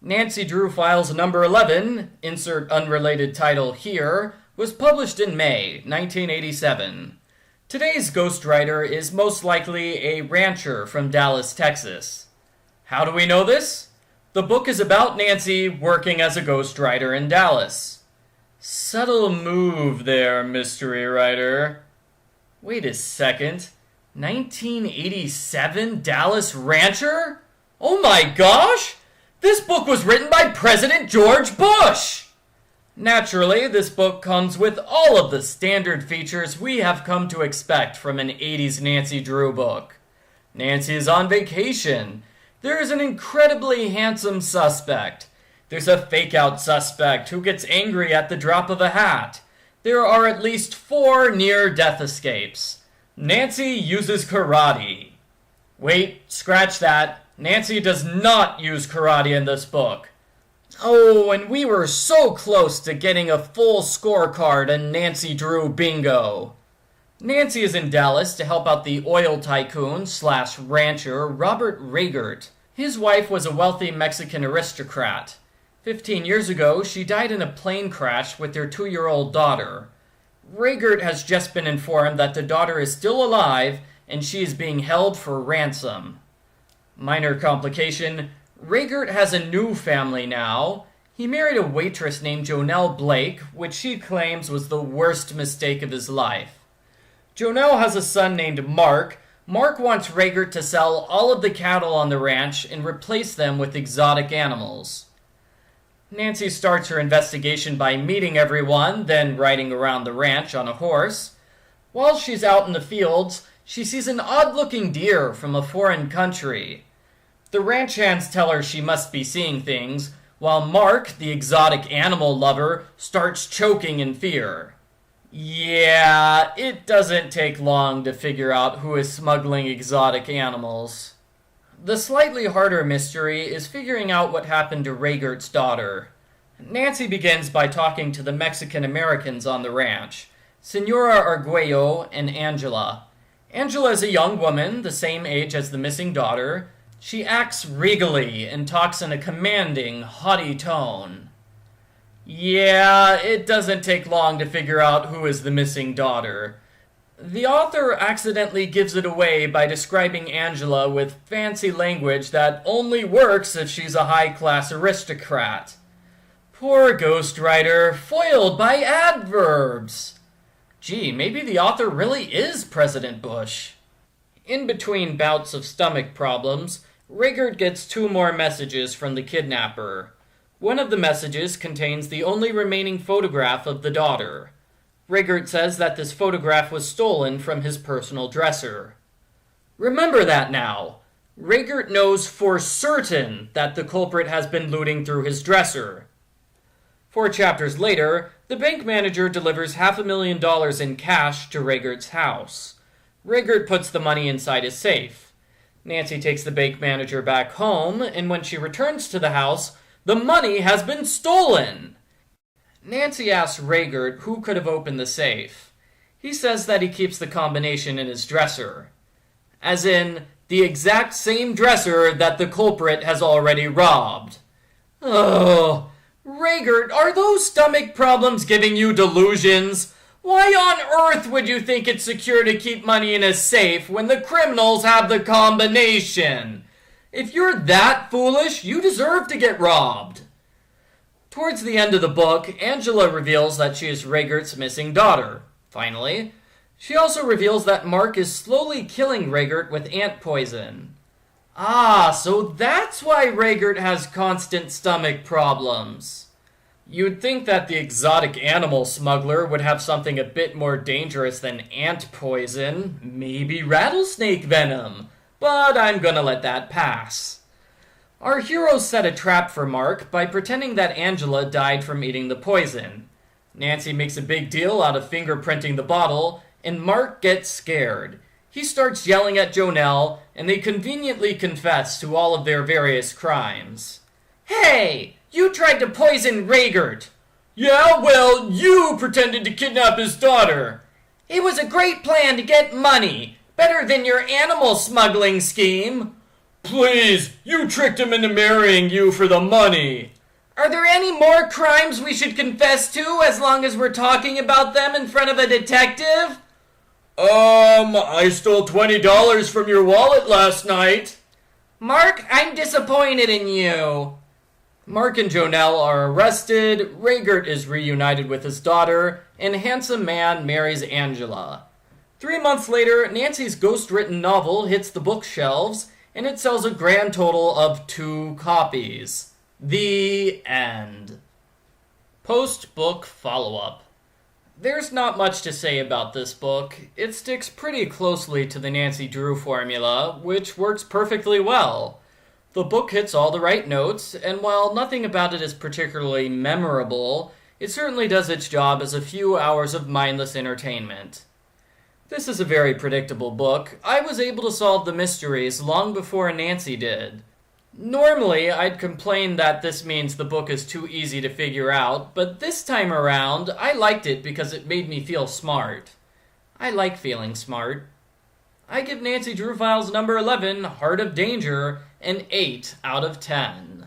Nancy Drew Files number 11, insert unrelated title here, was published in May 1987. Today's ghostwriter is most likely a rancher from Dallas, Texas. How do we know this? The book is about Nancy working as a ghostwriter in Dallas. Subtle move there, mystery writer. Wait a second. 1987 Dallas rancher? Oh my gosh! This book was written by President George Bush! Naturally, this book comes with all of the standard features we have come to expect from an 80s Nancy Drew book. Nancy is on vacation. There is an incredibly handsome suspect. There's a fake-out suspect who gets angry at the drop of a hat. There are at least 4 near-death escapes. Nancy uses karate. Wait, scratch that. Nancy does not use karate in this book. Oh, and we were so close to getting a full scorecard in Nancy Drew Bingo. Nancy is in Dallas to help out the oil tycoon / rancher Robert Reigert. His wife was a wealthy Mexican aristocrat. 15 years ago, she died in a plane crash with their 2-year-old daughter. Reigert has just been informed that the daughter is still alive and she is being held for ransom. Minor complication, Reigert has a new family now. He married a waitress named Jonelle Blake, which she claims was the worst mistake of his life. Jonelle has a son named Mark. Mark wants Reigert to sell all of the cattle on the ranch and replace them with exotic animals. Nancy starts her investigation by meeting everyone, then riding around the ranch on a horse. While she's out in the fields, she sees an odd-looking deer from a foreign country. The ranch hands tell her she must be seeing things, while Mark, the exotic animal lover, starts choking in fear. Yeah, it doesn't take long to figure out who is smuggling exotic animals. The slightly harder mystery is figuring out what happened to Reigert's daughter. Nancy begins by talking to the Mexican Americans on the ranch, Senora Arguello and Angela. Angela is a young woman, the same age as the missing daughter. She acts regally and talks in a commanding, haughty tone. Yeah, it doesn't take long to figure out who is the missing daughter. The author accidentally gives it away by describing Angela with fancy language that only works if she's a high-class aristocrat. Poor ghostwriter, foiled by adverbs. Gee, maybe the author really is President Bush. In between bouts of stomach problems, Reigert gets 2 more messages from the kidnapper. One of the messages contains the only remaining photograph of the daughter. Reigert says that this photograph was stolen from his personal dresser. Remember that now. Reigert knows for certain that the culprit has been looting through his dresser. 4 chapters later, the bank manager delivers $500,000 in cash to Reigert's house. Reigert puts the money inside his safe. Nancy takes the bank manager back home, and when she returns to the house, the money has been stolen. Nancy asks Reigert who could have opened the safe. He says that he keeps the combination in his dresser. As in, the exact same dresser that the culprit has already robbed. Oh, Reigert, are those stomach problems giving you delusions? Why on earth would you think it's secure to keep money in a safe when the criminals have the combination? If you're that foolish, you deserve to get robbed. Towards the end of the book, Angela reveals that she is Reigert's missing daughter. Finally, she also reveals that Mark is slowly killing Reigert with ant poison. Ah, so that's why Reigert has constant stomach problems. You'd think that the exotic animal smuggler would have something a bit more dangerous than ant poison, maybe rattlesnake venom, but I'm gonna let that pass. Our heroes set a trap for Mark by pretending that Angela died from eating the poison. Nancy makes a big deal out of fingerprinting the bottle, and Mark gets scared. He starts yelling at Jonelle, and they conveniently confess to all of their various crimes. Hey! You tried to poison Reigert! Yeah, well, you pretended to kidnap his daughter! It was a great plan to get money! Better than your animal smuggling scheme! Please, you tricked him into marrying you for the money. Are there any more crimes we should confess to as long as we're talking about them in front of a detective? I stole $20 from your wallet last night. Mark, I'm disappointed in you. Mark and Jonelle are arrested, Raygert is reunited with his daughter, and Handsome Man marries Angela. 3 months later, Nancy's ghost-written novel hits the bookshelves, and it sells a grand total of 2 copies. The end. Post-book follow-up. There's not much to say about this book. It sticks pretty closely to the Nancy Drew formula, which works perfectly well. The book hits all the right notes, and while nothing about it is particularly memorable, it certainly does its job as a few hours of mindless entertainment. This is a very predictable book. I was able to solve the mysteries long before Nancy did. Normally, I'd complain that this means the book is too easy to figure out, but this time around, I liked it because it made me feel smart. I like feeling smart. I give Nancy Drew Files number 11, Heart of Danger, an 8 out of 10.